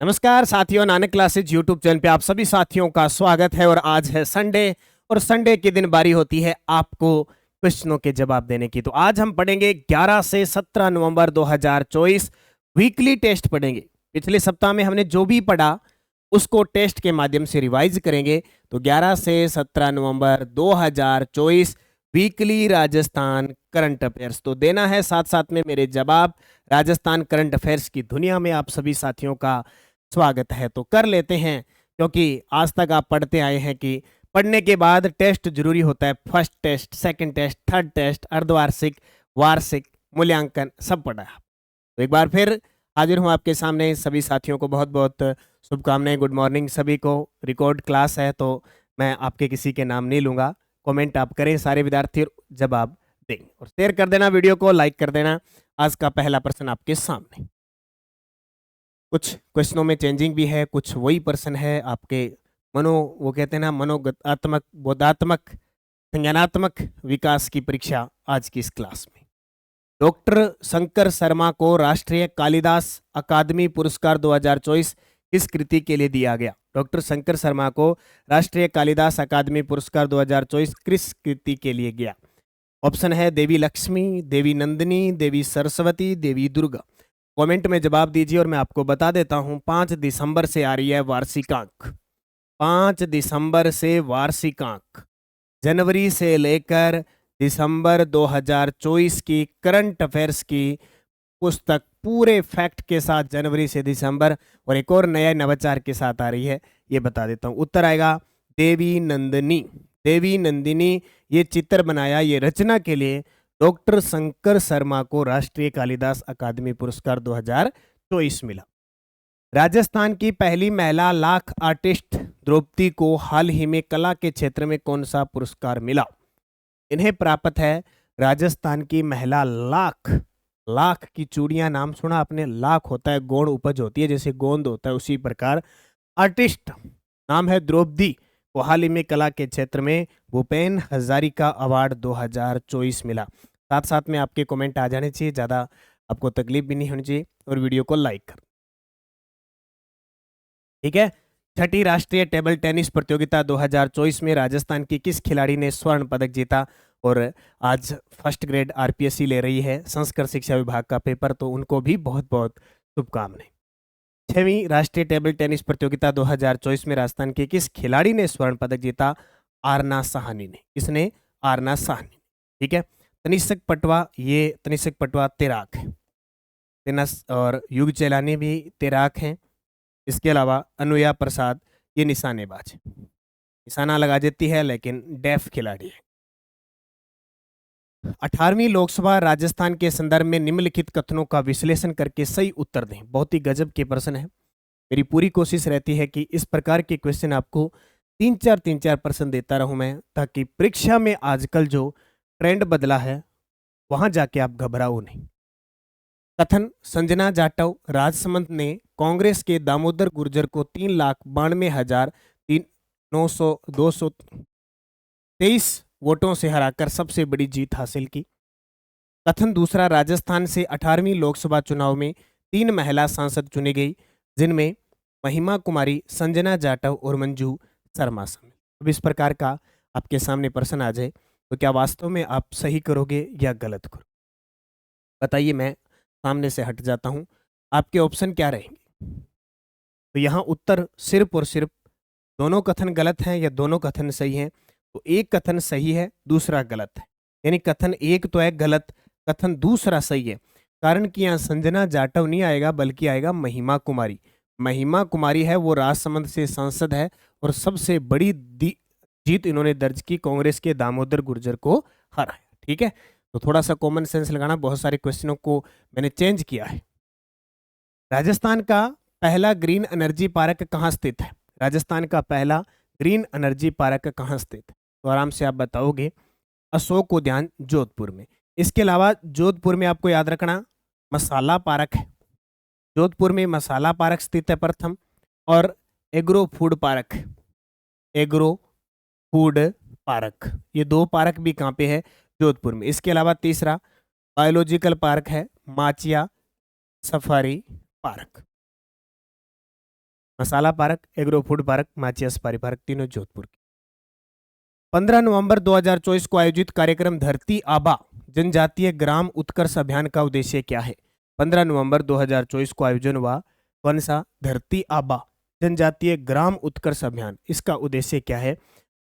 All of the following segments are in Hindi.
नमस्कार साथियों, नानक क्लासेज यूट्यूब चैनल पे आप सभी साथियों का स्वागत है। और आज है संडे और संडे के दिन बारी होती है आपको क्वेश्चनों के जवाब देने की। तो आज हम पढ़ेंगे 11 से 17 नवंबर 2024 वीकली टेस्ट पढ़ेंगे। पिछले सप्ताह में हमने जो भी पढ़ा उसको टेस्ट के माध्यम से रिवाइज करेंगे। तो 11 से 17 नवंबर 2024 वीकली राजस्थान करंट अफेयर्स तो देना है, साथ साथ में मेरे जवाब। राजस्थान करंट अफेयर्स की दुनिया में आप सभी साथियों का स्वागत है। तो कर लेते हैं, क्योंकि आज तक आप पढ़ते आए हैं कि पढ़ने के बाद टेस्ट जरूरी होता है। First test, second test, third test, अर्धवार्षिक, वार्षिक मूल्यांकन सब पढ़ा है। तो एक बार फिर हाजिर हूं आपके सामने। सभी साथियों को बहुत बहुत शुभकामनाएं, गुड मॉर्निंग सभी को। रिकॉर्ड क्लास है तो मैं आपके किसी के नाम नहीं लूंगा। कमेंट आप करें, सारे विद्यार्थी जवाब देंगे। और शेयर कर देना, वीडियो को लाइक कर देना। आज का पहला प्रश्न आपके सामने। कुछ क्वेश्चनों में चेंजिंग भी है, कुछ वही प्रश्न है आपके वो कहते हैं ना, मनोगतात्मक, बोधात्मक, संज्ञानात्मक विकास की परीक्षा आज की इस क्लास में। डॉक्टर शंकर शर्मा को राष्ट्रीय कालिदास अकादमी पुरस्कार 2024 किस कृति के लिए दिया गया? डॉक्टर शंकर शर्मा को राष्ट्रीय कालिदास अकादमी पुरस्कार 2024 किस कृति के लिए गया? ऑप्शन है देवी लक्ष्मी, देवी नंदिनी, देवी सरस्वती, देवी दुर्गा। कमेंट में जवाब दीजिए। और मैं आपको बता देता हूं 5 दिसंबर से आ रही है वार्षिकांक। 5 दिसंबर से वार्षिकांक। जनवरी से लेकर दिसंबर 2024 की करंट अफेयर्स की पुस्तक पूरे फैक्ट के साथ जनवरी से दिसंबर और एक और नया नवाचार के साथ आ रही है, ये बता देता हूं। उत्तर आएगा देवी नंदिनी। देवी नंदिनी ये चित्र बनाया, ये रचना के लिए डॉक्टर शंकर शर्मा को राष्ट्रीय कालिदास अकादमी पुरस्कार 2024 मिला। राजस्थान की पहली महिला लाख आर्टिस्ट द्रौपदी को हाल ही में कला के क्षेत्र में कौन सा पुरस्कार मिला? इन्हें प्राप्त है राजस्थान की महिला लाख। लाख की चूड़ियां नाम सुना आपने? लाख होता है गौण उपज होती है, जैसे गोंद होता है उसी प्रकार आर्टिस्ट नाम है द्रौपदी को हाल ही में कला के क्षेत्र में भूपेन हजारिका अवार्ड 2024 मिला। साथ साथ में आपके कमेंट आ जाने चाहिए, ज़्यादा आपको तकलीफ भी नहीं होनी चाहिए। और वीडियो को लाइक कर, ठीक है। छठी राष्ट्रीय टेबल टेनिस प्रतियोगिता 2024 में राजस्थान की किस खिलाड़ी ने स्वर्ण पदक जीता? और आज फर्स्ट ग्रेड आरपीएससी ले रही है संस्कृत शिक्षा विभाग का पेपर, तो उनको भी बहुत बहुत शुभकामनाएं। 6वीं राष्ट्रीय टेबल टेनिस प्रतियोगिता 2024 में राजस्थान के किस खिलाड़ी ने स्वर्ण पदक जीता? आरना साहनी ने। किसने? आरना साहनी, ठीक है। तनिष्क पटवा, ये तनिष्क पटवा तैराक है। तेनस और युग चैलानी भी तैराक हैं। इसके अलावा अनुया प्रसाद ये निशानेबाज है, निशाना लगा देती है लेकिन डेफ खिलाड़ी है। 18वीं लोकसभा राजस्थान के संदर्भ में निम्नलिखित कथनों का विश्लेषण करके सही उत्तर दें। बहुत ही गजब के प्रश्न है। मेरी पूरी कोशिश रहती है कि इस प्रकार के क्वेश्चन आपको तीन चार प्रश्न देता रहूं मैं, ताकि परीक्षा में आजकल जो ट्रेंड बदला है वहां जाके आप घबराओ नहीं। कथन: संजना जाटव राजसमंद ने कांग्रेस के दामोदर गुर्जर को 3,92,223 वोटों से हराकर सबसे बड़ी जीत हासिल की। कथन दूसरा: राजस्थान से 18वीं लोकसभा चुनाव में 3 महिला सांसद चुनी गई, जिनमें महिमा कुमारी, संजना जाटव और मंजू शर्मा शामिल। अब इस प्रकार का आपके सामने प्रश्न आ जाए तो क्या वास्तव में आप सही करोगे या गलत करोगे? बताइए। मैं सामने से हट जाता हूं, आपके ऑप्शन क्या रहेंगे? तो यहाँ उत्तर सिर्फ और सिर्फ दोनों कथन गलत हैं या दोनों कथन सही हैं? तो एक कथन सही है, दूसरा गलत है। यानी कथन एक तो है गलत, कथन दूसरा सही है। कारण कि यहाँ संजना जाटव नहीं आएगा, बल्कि आएगा महिमा कुमारी। महिमा कुमारी है वो राजसमंद से सांसद है और सबसे बड़ी जीत इन्होंने दर्ज की, कांग्रेस के दामोदर गुर्जर को हराया। ठीक है, तो थोड़ा सा कॉमन सेंस लगाना। बहुत सारे क्वेश्चनों को मैंने चेंज किया है। राजस्थान का पहला ग्रीन एनर्जी पार्क कहाँ स्थित है? राजस्थान का पहला ग्रीन एनर्जी पार्क कहाँ स्थित है? तो आराम से आप बताओगे, अशोक उद्यान जोधपुर में। इसके अलावा जोधपुर में आपको याद रखना मसाला पार्क है। जोधपुर में मसाला पार्क स्थित है प्रथम, और agro food park, agro food park, ये 2 पार्क भी कहाँ पे है? जोधपुर में। इसके अलावा तीसरा बायोलॉजिकल पार्क है माचिया सफारी पार्क। मसाला पार्क, एग्रो फूड पार्क, माची अस्पारी पार्क, तीनों जोधपुर के। 15 नवंबर 2024 को आयोजित कार्यक्रम धरती आबा जनजातीय ग्राम उत्कर्ष अभियान का उद्देश्य क्या है? 15 नवंबर 2024 को आयोजन हुआ कौन सा? धरती आबा जनजातीय ग्राम उत्कर्ष अभियान। इसका उद्देश्य क्या है?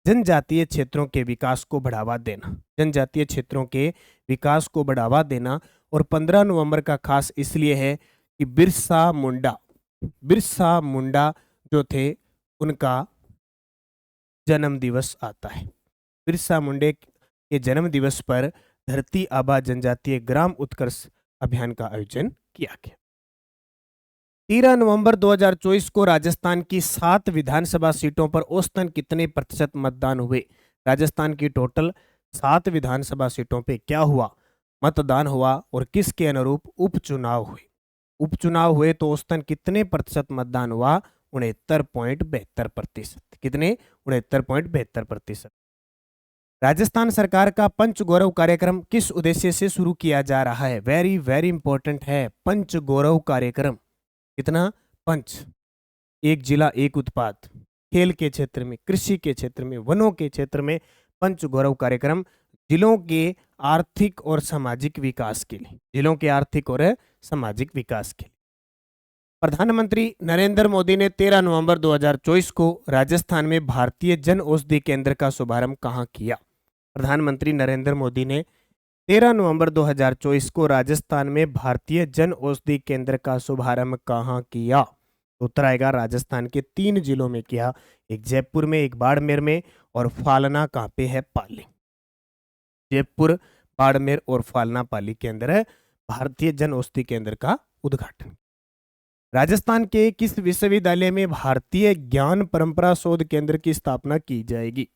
जनजातीय क्षेत्रों के विकास को बढ़ावा देना, जनजातीय क्षेत्रों के विकास को बढ़ावा देना। और 15 नवंबर का खास इसलिए है कि बिरसा मुंडा जो थे उनका जन्म दिवस आता है। बिरसा मुंडे के जन्म दिवस पर धरती आबा जनजातीय ग्राम उत्कर्ष अभियान का आयोजन किया गया। 13 नवंबर 2024 को राजस्थान की 7 विधानसभा सीटों पर औसतन कितने प्रतिशत मतदान हुए? राजस्थान की टोटल 7 विधानसभा सीटों पे क्या हुआ? मतदान हुआ। और किसके अनुरूप उपचुनाव हुए? उपचुनाव हुए तो औसतन कितने प्रतिशत मतदान हुआ? 69.72%। कितने? 69.72%। राजस्थान सरकार का पंच गौरव कार्यक्रम किस उद्देश्य से शुरू किया जा रहा है? वेरी वेरी इंपॉर्टेंट है पंच गौरव कार्यक्रम। कितना? पंच, एक जिला एक उत्पाद, खेल के क्षेत्र में, कृषि के क्षेत्र में, वनों के क्षेत्र में पंच गौरव कार्यक्रम जिलों के आर्थिक और सामाजिक विकास के लिए, जिलों के आर्थिक और सामाजिक विकास के लिए। प्रधानमंत्री नरेंद्र मोदी ने 13 नवंबर 2024 को राजस्थान में भारतीय जन औषधि केंद्र का शुभारंभ कहाँ किया? प्रधानमंत्री नरेंद्र मोदी ने 13 नवंबर 2024 को राजस्थान में भारतीय जन औषधि केंद्र का शुभारंभ कहाँ किया? उत्तर आएगा राजस्थान के 3 जिलों में किया, एक जयपुर में, एक बाड़मेर में, और फालना कहाँ पे है? पाली। जयपुर, बाड़मेर और फालना पाली के अंदर है भारतीय जन औषधि केंद्र का उद्घाटन। राजस्थान के किस विश्वविद्यालय में भारतीय ज्ञान परंपरा शोध केंद्र की स्थापना की जाएगी?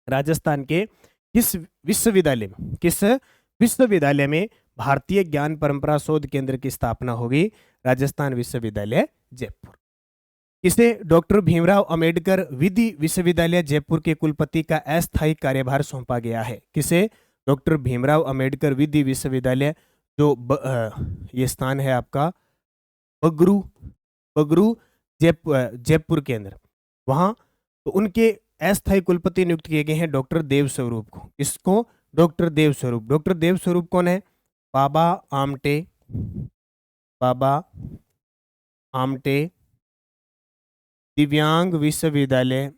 राजस्थान के किस विश्वविद्यालय में भारतीय ज्ञान परंपरा शोध केंद्र की स्थापना होगी? राजस्थान विश्वविद्यालय जयपुर। किसे डॉक्टर भीमराव अंबेडकर विधि विश्वविद्यालय जयपुर के कुलपति का अस्थायी कार्यभार सौंपा गया है? किसे? डॉक्टर भीमराव अंबेडकर विधि विश्वविद्यालय, जो ये स्थान है आपका बगरू जयपुर के अंदर, वहां तो उनके अस्थायी कुलपति नियुक्त किए गए हैं डॉक्टर देव स्वरूप को। इसको? डॉक्टर देव स्वरूप। डॉक्टर देव स्वरूप कौन है? बाबा आमटे दिव्यांग विश्वविद्यालय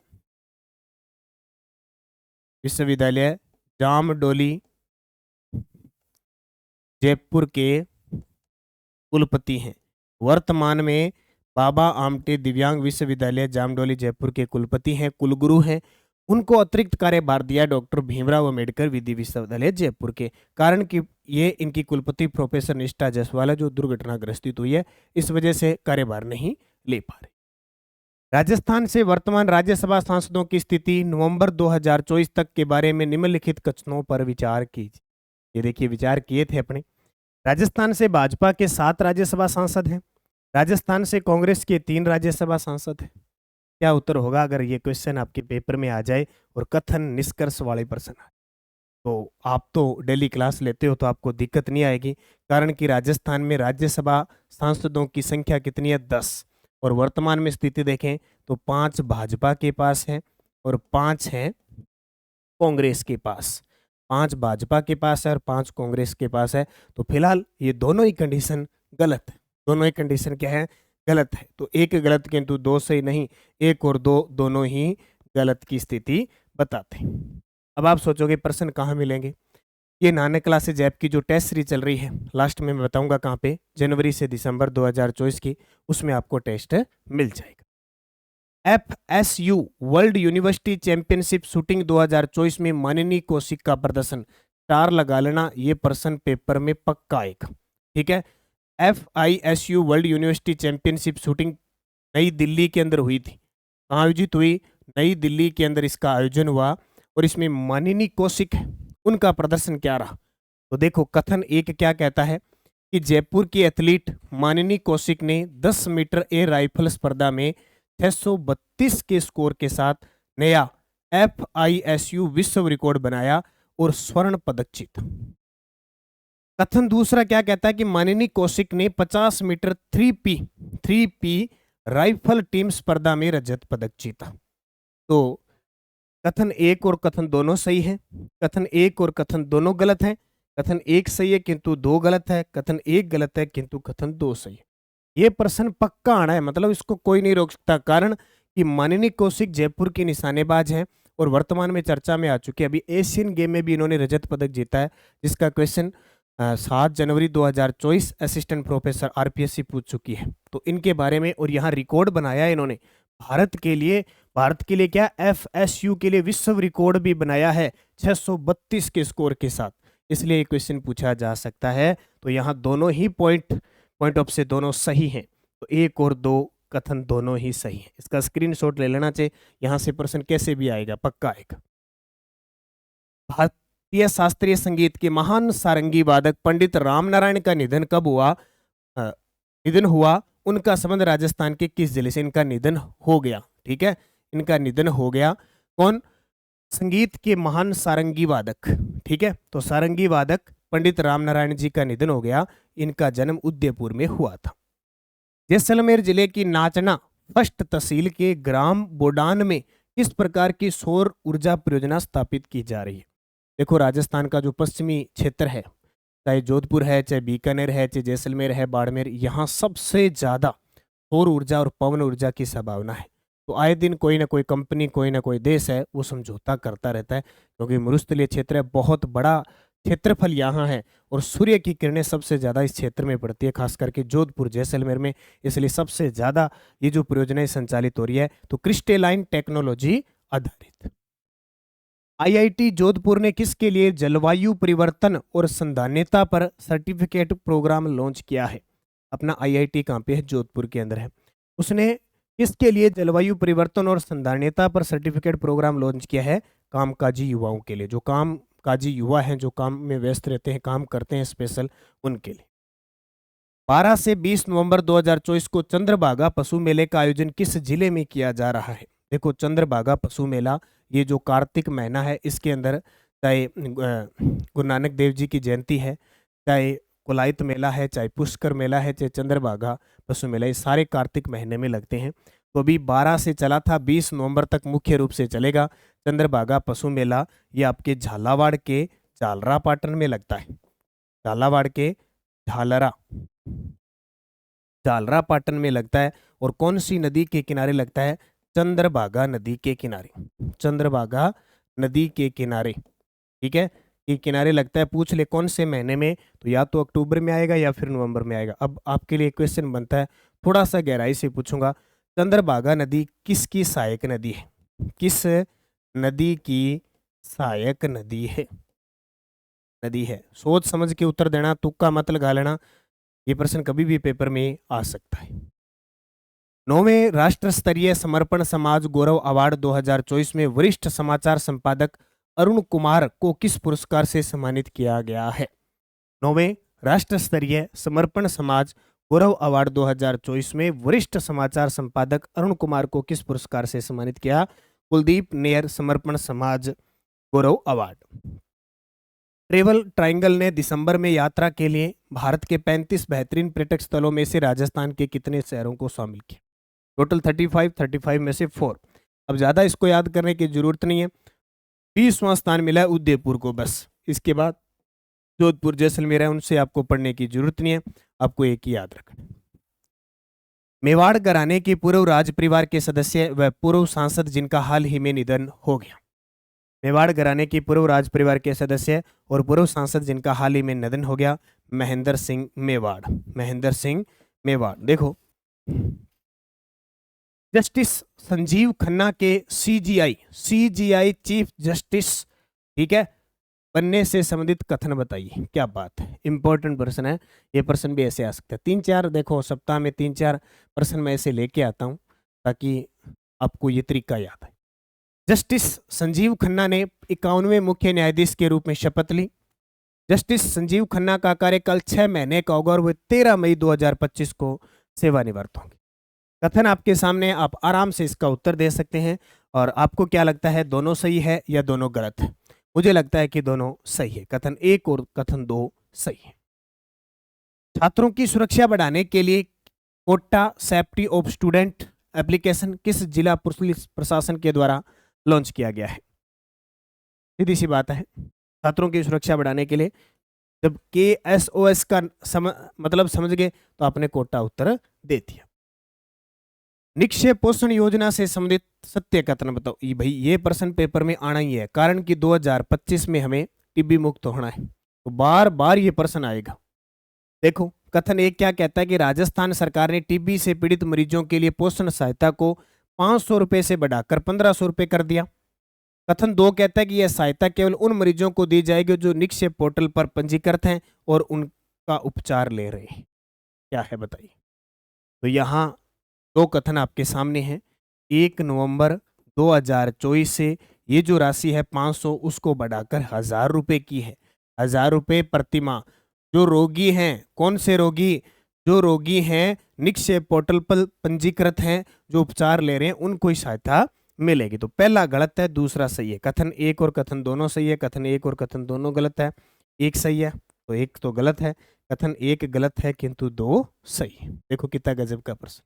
जामडोली जयपुर के कुलपति हैं। वर्तमान में बाबा आमटे दिव्यांग विश्वविद्यालय जामडोली जयपुर के कुलपति हैं, कुलगुरु हैं। उनको अतिरिक्त कार्यभार दिया डॉक्टर भीमराव अंबेडकर विधि विश्वविद्यालय जयपुर के, कारण कि ये इनकी कुलपति प्रोफेसर निष्ठा जायसवाल जो दुर्घटनाग्रस्तित हुई है, इस वजह से कार्यभार नहीं ले पा रहे। राजस्थान से वर्तमान राज्यसभा सांसदों की स्थिति नवंबर 2024 तक के बारे में निम्नलिखित कथनों पर विचार कीजिए। ये देखिए विचार किए थे अपने। राजस्थान से भाजपा के 7 राज्यसभा सांसद हैं, राजस्थान से कांग्रेस के 3 राज्यसभा सांसद हैं। क्या उत्तर होगा अगर ये क्वेश्चन आपके पेपर में आ जाए और कथन निष्कर्ष वाले प्रश्न आए? तो आप तो डेली क्लास लेते हो तो आपको दिक्कत नहीं आएगी, कारण कि राजस्थान में राज्यसभा सांसदों की संख्या कितनी है? 10। और वर्तमान में स्थिति देखें तो 5 भाजपा के पास है और 5 हैं कांग्रेस के पास। 5 भाजपा के पास है और 5 कांग्रेस के पास है। तो फिलहाल ये दोनों ही कंडीशन गलत है। दोनों ही कंडीशन क्या है? गलत है। तो एक गलत किंतु 2 सही नहीं, 1 और 2 दोनों ही गलत की स्थिति बताते हैं। अब आप सोचोगे प्रश्न कहाँ मिलेंगे? ये नानक क्लासेज ऐप की जो टेस्ट सीरीज चल रही है, लास्ट में मैं बताऊंगा कहाँ पे, जनवरी से दिसंबर 2024 की, उसमें आपको टेस्ट मिल जाएगा। FSU world university championship shooting 2024 में माननीय कौशिक का प्रदर्शन, स्टार लगा लेना, ये प्रश्न पेपर में पक्का आएगा। ठीक है। FISU world university championship shooting नई दिल्ली के अंदर हुई थी। कहाँ आयोजित हुई? नई दिल्ली के अंदर इसका आयोजन हुआ और इसमें माननीय कौशिक उनका प्रदर्शन क्या रहा? तो देखो कथन एक क्या कहता है कि जयपुर की एथलीट माननीय कौशिक ने 10 मीटर एयर राइफल स्पर्धा में 632 के स्कोर के साथ नया FISU विश्व रिकॉर्ड बनाया और स्वर्ण पदक जीता। कथन दूसरा क्या कहता है कि माननीय कौशिक ने 50 मीटर 3P राइफल टीम स्पर्धा में रजत पदक जीता। तो कथन एक और कथन दोनों सही है, कथन एक और कथन दोनों गलत है, कथन एक सही है किंतु दो गलत है, कथन एक गलत है किंतु कथन दो सही है। ये प्रश्न पक्का आना है, मतलब इसको कोई नहीं रोक सकता, कारण कि माननीय कौशिक जयपुर की निशानेबाज हैं और वर्तमान में चर्चा में आ चुके हैं। अभी एशियन गेम में भी इन्होंने रजत पदक जीता है, जिसका क्वेश्चन 7 जनवरी 2024 असिस्टेंट प्रोफेसर आरपीएससी पूछ चुकी है। तो इनके बारे में, और यहाँ रिकॉर्ड बनाया है इन्होंने भारत के लिए, भारत के लिए क्या, एफएसयू के लिए विश्व रिकॉर्ड भी बनाया है 632 के स्कोर के साथ, इसलिए ये क्वेश्चन पूछा जा सकता है। तो यहाँ दोनों ही पॉइंट ऑफ से दोनों सही हैं, तो एक और दो कथन दोनों ही सही हैं। इसका स्क्रीनशॉट ले लेना चाहिए, यहाँ से प्रश्न कैसे भी आएगा, पक्का आएगा। भारतीय शास्त्रीय संगीत के महान सारंगी वादक पंडित रामनारायण का निधन कब हुआ? निधन हुआ, उनका संबंध राजस्थान के किस जिले से? इनका निधन हो गया, ठीक है, इनका निधन हो गया। कौन? संगीत के महान सारंगी वादक, ठीक है, तो सारंगी वादक पंडित रामनारायण जी का निधन हो गया। इनका जन्म उदयपुर में हुआ था। जैसलमेर जिले की नाचना फर्स्ट तहसील के ग्राम बोडान में किस प्रकार की सौर ऊर्जा परियोजना स्थापित की जा रही है? देखो, राजस्थान का जो पश्चिमी क्षेत्र है, चाहे जोधपुर है, चाहे बीकानेर है, चाहे जैसलमेर है, बाड़मेर, यहाँ सबसे ज्यादा सौर ऊर्जा और पवन ऊर्जा की संभावना है। तो आए दिन कोई ना कोई कंपनी, कोई ना कोई देश है, वो समझौता करता रहता है, क्योंकि मरुस्थलीय क्षेत्र है, बहुत बड़ा क्षेत्रफल यहाँ है और सूर्य की किरणें सबसे ज्यादा इस क्षेत्र में पड़ती है, खास करके जोधपुर जैसलमेर में, इसलिए सबसे ज्यादा ये जो परियोजनाएं संचालित हो रही है। तो क्रिस्टेलाइन टेक्नोलॉजी आधारित। आईआईटी जोधपुर ने किसके लिए जलवायु परिवर्तन और संधान्यता पर सर्टिफिकेट प्रोग्राम लॉन्च किया है? अपना आईआईटी कहाँ पे है? जोधपुर के अंदर है। उसने किसके लिए जलवायु परिवर्तन और संधान्यता पर सर्टिफिकेट प्रोग्राम लॉन्च किया है? कामकाजी युवाओं के लिए, जो कामकाजी युवा हैं, जो काम में व्यस्त रहते हैं, काम करते हैं स्पेशल, उनके लिए। 12 से 20 नवंबर 2024 को चंद्रभागा पशु मेले का आयोजन किस जिले में किया जा रहा है? देखो, चंद्रभागा पशु मेला, ये जो कार्तिक महीना है, इसके अंदर चाहे गुरु नानक देव जी की जयंती है, चाहे कुलायत मेला है, चाहे पुष्कर मेला है, चाहे चंद्रभागा पशु मेला, ये सारे कार्तिक महीने में लगते हैं। तो अभी 12 से चला था, 20 नवंबर तक मुख्य रूप से चलेगा चंद्रभागा पशु मेला। ये आपके झालावाड़ के झालरा पाटन में लगता है, झालावाड़ के झालरा पाटन में लगता है। और कौन सी नदी के किनारे लगता है? चंद्रभागा नदी के किनारे, चंद्रभागा नदी के किनारे, ठीक है, के किनारे लगता है। पूछ ले कौन से महीने में, तो या तो अक्टूबर में आएगा या फिर नवंबर में आएगा। अब आपके लिए क्वेश्चन बनता है, थोड़ा सा गहराई से पूछूंगा, चंद्रभागा नदी किसकी सहायक नदी है? किस नदी की सहायक नदी है? सोच समझ के उत्तर देना, तुक्का मत लगा लेना, ये प्रश्न कभी भी पेपर में आ सकता है। 9वें राष्ट्र स्तरीय समर्पण समाज गौरव अवार्ड 2024 में वरिष्ठ समाचार संपादक अरुण कुमार को किस पुरस्कार से सम्मानित किया गया है? 9वें राष्ट्र स्तरीय समर्पण समाज गौरव अवार्ड 2024 में वरिष्ठ समाचार संपादक अरुण कुमार को किस पुरस्कार से सम्मानित किया? कुलदीप नैयर समर्पण समाज गौरव अवार्ड। ट्रेवल ट्रायंगल ने दिसंबर में यात्रा के लिए भारत के 35 बेहतरीन पर्यटक स्थलों में से राजस्थान के कितने शहरों को शामिल किया? टोटल 35 में से 4। अब ज़्यादा इसको याद करने की जरूरत नहीं है। 20वां स्थान मिला है उदयपुर को, बस। इसके बाद जोधपुर जैसलमेर है, उनसे आपको पढ़ने की जरूरत नहीं है, आपको एक ही याद रखना। मेवाड़ घराने के पूर्व राज परिवार के सदस्य व पूर्व सांसद जिनका हाल ही में निधन हो गया। मेवाड़ घराने की पूर्व राज परिवार के सदस्य और पूर्व सांसद जिनका हाल ही में निधन हो गया, महेंद्र सिंह मेवाड़। महेंद्र सिंह मेवाड़। देखो, जस्टिस संजीव खन्ना के सीजीआई चीफ जस्टिस, ठीक है, बनने से संबंधित कथन बताइए। क्या बात है, इंपॉर्टेंट प्रश्न है। ये प्रश्न भी ऐसे आ सकता है। 3-4 देखो, सप्ताह में 3-4 प्रश्न मैं ऐसे लेके आता हूं ताकि आपको ये तरीका याद है। जस्टिस संजीव खन्ना ने 51वें मुख्य न्यायाधीश के रूप में शपथ ली। जस्टिस संजीव खन्ना का कार्यकाल 6 महीने का होगा और वे 13 मई 2025 को सेवानिवृत्त होंगे। कथन आपके सामने, आप आराम से इसका उत्तर दे सकते हैं। और आपको क्या लगता है, दोनों सही है या दोनों गलत है? मुझे लगता है कि दोनों सही है, कथन 1 और कथन 2 सही है। छात्रों की सुरक्षा बढ़ाने के लिए Kota safety of student application किस जिला पुलिस प्रशासन के द्वारा लॉन्च किया गया है? सीधी सी बात है, छात्रों की सुरक्षा बढ़ाने के लिए जब KSOS का मतलब समझ गए तो आपने कोटा उत्तर दे दिया। निक्षय पोषण योजना से संबंधित सत्य कथन बताओ। ये भाई ये प्रश्न पेपर में आना ही है, कारण कि 2025 में हमें टीबी मुक्त होना है, तो बार बार ये प्रश्न आएगा। देखो कथन एक क्या कहता है कि राजस्थान सरकार ने टीबी से पीड़ित मरीजों के लिए पोषण सहायता को 500 रुपए से बढ़ाकर 1500 रुपए कर दिया। कथन दो कहता है कि यह सहायता केवल उन मरीजों को दी जाएगी जो निक्षय पोर्टल पर पंजीकृत हैं और उनका उपचार ले रहे हैं। क्या है बताइए। तो यहाँ दो कथन आपके सामने हैं। 1 नवंबर 2024 से ये जो राशि है 500 उसको बढ़ाकर 1000 रुपए की है। 1000 रुपए प्रतिमाह। जो रोगी हैं, कौन से रोगी? जो रोगी हैं निक्षय पोर्टल पर पंजीकृत हैं, जो उपचार ले रहे हैं, उनको ही सहायता मिलेगी। तो पहला गलत है, दूसरा सही है। कथन एक और कथन दोनों सही है, कथन एक और कथन दोनों गलत है। एक सही है तो एक तो गलत है, कथन एक गलत है किंतु दो सही है। देखो कितना गजब का प्रश्न।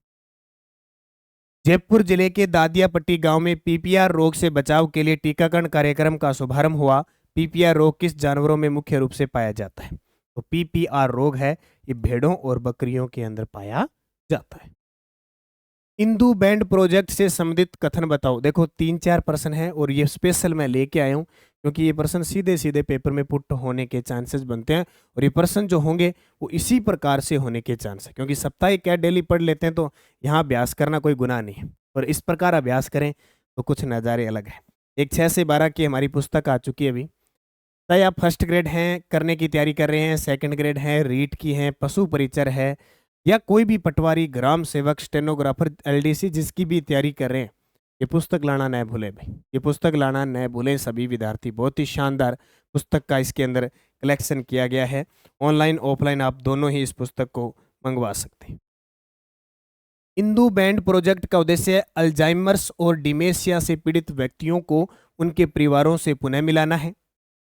जयपुर जिले के दादियापट्टी गांव में पीपीआर रोग से बचाव के लिए टीकाकरण कार्यक्रम का शुभारंभ हुआ। पीपीआर रोग किस जानवरों में मुख्य रूप से पाया जाता है? तो पीपीआर रोग है ये भेड़ों और बकरियों के अंदर पाया जाता है। इंदू बैंड प्रोजेक्ट से संबंधित कथन बताओ। देखो 3-4 प्रश्न है और ये स्पेशल मैं लेके आया हूं क्योंकि ये प्रश्न सीधे सीधे पेपर में पुट होने के चांसेस बनते हैं और ये प्रश्न जो होंगे वो इसी प्रकार से होने के चांस है, क्योंकि साप्ताहिक क्या डेली पढ़ लेते हैं तो यहाँ अभ्यास करना कोई गुनाह नहीं है, और इस प्रकार अभ्यास करें तो कुछ नज़ारे अलग है। एक 6 से 12 की हमारी पुस्तक आ चुकी है अभी। चाहे आप फर्स्ट ग्रेड हैं, करने की तैयारी कर रहे हैं, सेकंड ग्रेड है, रीट की है, पशु परिचर है, या कोई भी पटवारी, ग्राम सेवक, स्टेनोग्राफर, एलडीसी जिसकी भी तैयारी कर रहे हैं, ये पुस्तक लाना न भूलें भाई। ये पुस्तक लाना न भूलें सभी विद्यार्थी। बहुत ही शानदार पुस्तक का इसके अंदर कलेक्शन किया गया है। ऑनलाइन ऑफलाइन आप दोनों ही इस पुस्तक को मंगवा सकते हैं। इंदू बैंड प्रोजेक्ट का उद्देश्य अल्जाइमर्स और डिमेंशिया से पीड़ित व्यक्तियों को उनके परिवारों से पुनः मिलाना है।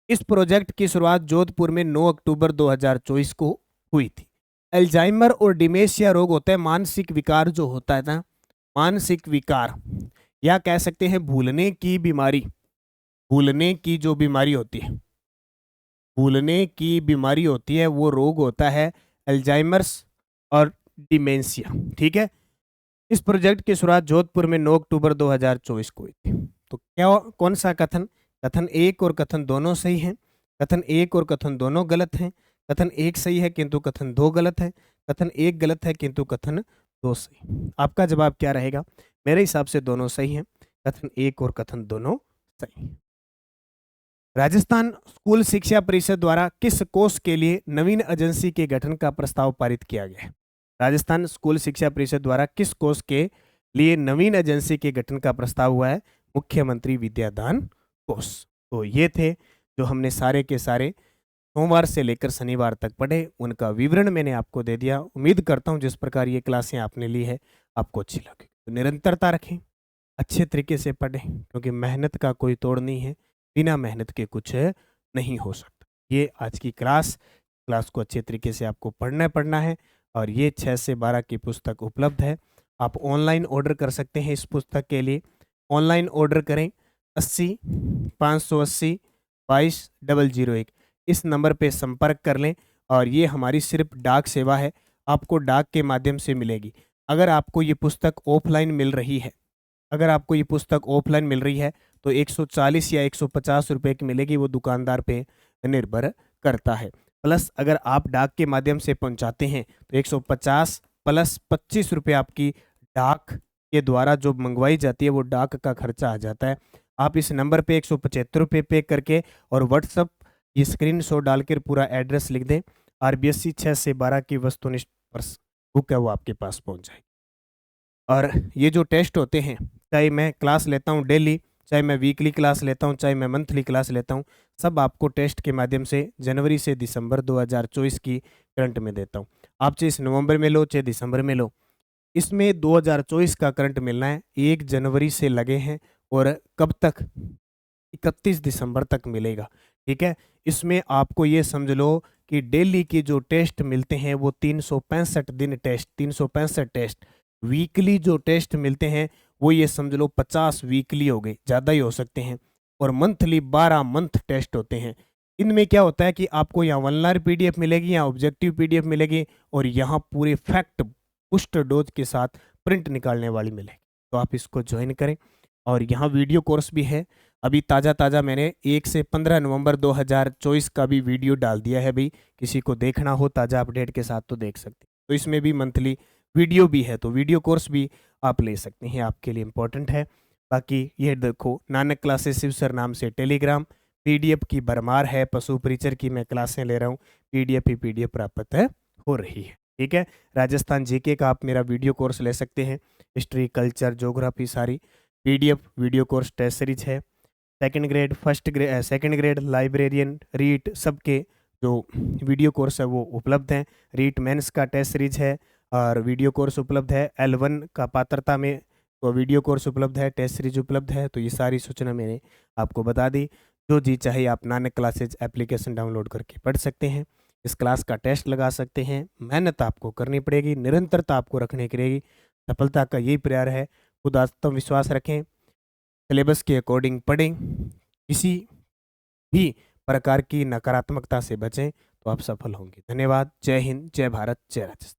इस प्रोजेक्ट की शुरुआत जोधपुर में 9 अक्टूबर 2024 को हुई थी। अल्जाइमर और डिमेंशिया रोग होता है मानसिक विकार जो होता है ना, मानसिक विकार, या कह सकते हैं भूलने की बीमारी। भूलने की जो बीमारी होती है, भूलने की बीमारी होती है, वो रोग होता है अल्जाइमर्स और डिमेंशिया। ठीक है। इस प्रोजेक्ट की शुरुआत जोधपुर में 9 अक्टूबर 2024 को हुई थी। तो क्या कौन सा कथन? कथन एक और कथन दोनों सही हैं, कथन एक और कथन दोनों गलत हैं, कथन एक सही है किंतु कथन दो गलत है, कथन एक गलत है किंतु कथन दो सही। आपका जवाब क्या रहेगा? मेरे हिसाब से दोनों सही हैं, कथन एक और कथन दोनों सही। राजस्थान स्कूल शिक्षा परिषद द्वारा किस कोर्स के लिए नवीन एजेंसी के गठन का प्रस्ताव पारित किया गया है? राजस्थान स्कूल शिक्षा परिषद द्वारा किस कोर्स के लिए नवीन एजेंसी के गठन का प्रस्ताव हुआ है? मुख्यमंत्री विद्यादान कोर्स। तो ये थे जो हमने सारे के सारे सोमवार से लेकर शनिवार तक पढ़े, उनका विवरण मैंने आपको दे दिया। उम्मीद करता हूँ जिस प्रकार ये क्लासें आपने ली है आपको अच्छी लगी। तो निरंतरता रखें, अच्छे तरीके से पढ़ें, क्योंकि मेहनत का कोई तोड़ नहीं है, बिना मेहनत के कुछ नहीं हो सकता। ये आज की क्लास को अच्छे तरीके से आपको पढ़ना है और ये 6 से 12 की पुस्तक उपलब्ध है। आप ऑनलाइन ऑर्डर कर सकते हैं इस पुस्तक के लिए। ऑनलाइन ऑर्डर करें 80 580 22 001 इस नंबर पे संपर्क कर लें, और ये हमारी सिर्फ डाक सेवा है, आपको डाक के माध्यम से मिलेगी। अगर आपको ये पुस्तक ऑफलाइन मिल रही है, अगर आपको ये पुस्तक ऑफलाइन मिल रही है तो 140 या 150 रुपए की मिलेगी, वो दुकानदार पे निर्भर करता है। प्लस अगर आप डाक के माध्यम से पहुंचाते हैं तो 150 प्लस 25 रुपये आपकी डाक के द्वारा जो मंगवाई जाती है वो डाक का खर्चा आ जाता है। आप इस नंबर पे 175 रुपये पे करके और व्हाट्सअप ये स्क्रीनशॉट डालकर पूरा एड्रेस लिख दें, RBSC 6 से 12 की वस्तुनिष्ठ बुक है वो आपके पास पहुंच जाएगी। और ये जो टेस्ट होते हैं, चाहे मैं क्लास लेता हूँ डेली, चाहे मैं वीकली क्लास लेता हूँ, चाहे मैं मंथली क्लास लेता हूँ, सब आपको टेस्ट के माध्यम से जनवरी से दिसंबर 2024 की करंट में देता हूँ। आप चाहे इस नवंबर में लो चाहे दिसंबर में लो, इसमें 2024 का करंट मिलना है। 1 जनवरी से लगे हैं और कब तक? 31 दिसंबर तक मिलेगा। ठीक है। इसमें आपको ये समझ लो कि डेली के जो टेस्ट मिलते हैं वो 365 दिन टेस्ट, 365 टेस्ट। वीकली जो टेस्ट मिलते हैं वो ये समझ लो 50 वीकली हो गए, ज़्यादा ही हो सकते हैं। और मंथली 12 मंथ टेस्ट होते हैं। इनमें क्या होता है कि आपको यहाँ वन लाइन पीडीएफ मिलेगी, यहाँ ऑब्जेक्टिव पीडीएफ मिलेगी, और यहाँ पूरे फैक्ट बूस्टर डोज के साथ प्रिंट निकालने वाली मिलेगी। तो आप इसको ज्वाइन करें। और यहाँ वीडियो कोर्स भी है। अभी ताज़ा ताज़ा मैंने 1 से 15 नवंबर 2024 का भी वीडियो डाल दिया है भाई, किसी को देखना हो ताज़ा अपडेट के साथ तो देख सकते हैं। तो इसमें भी मंथली वीडियो भी है, तो वीडियो कोर्स भी आप ले सकते हैं, आपके लिए इम्पोर्टेंट है। बाकी ये देखो, नानक क्लासेस शिव सर नाम से टेलीग्राम, पीडीएफ की भरमार है, पशु परिचर की मैं क्लासें ले रहा हूँ, पीडीएफ ही पीडीएफ प्राप्त है हो रही है। ठीक है, राजस्थान जीके का आप मेरा वीडियो कोर्स ले सकते हैं, हिस्ट्री कल्चर ज्योग्राफी सारी PDF video course test series है। Second grade, first grade, second grade, librarian, REET सबके जो वीडियो कोर्स है वो उपलब्ध हैं। रीट मेंस का टेस्ट सीरीज है और वीडियो कोर्स उपलब्ध है। L1 का पात्रता में तो वीडियो कोर्स उपलब्ध है, टेस्ट सीरीज उपलब्ध है। तो ये सारी सूचना मैंने आपको बता दी। जो जी चाहे आप नानक क्लासेज एप्लीकेशन डाउनलोड करके पढ़ सकते हैं, इस क्लास का टेस्ट लगा सकते हैं। मेहनत आपको करनी पड़ेगी, निरंतरता आपको रखनी पड़ेगी। सफलता का यही प्रयास है। खुद आत्मविश्वास रखें, सिलेबस के अकॉर्डिंग पढ़ें, किसी भी प्रकार की नकारात्मकता से बचें, तो आप सफल होंगे। धन्यवाद। जय हिंद, जय भारत, जय राजस्थान।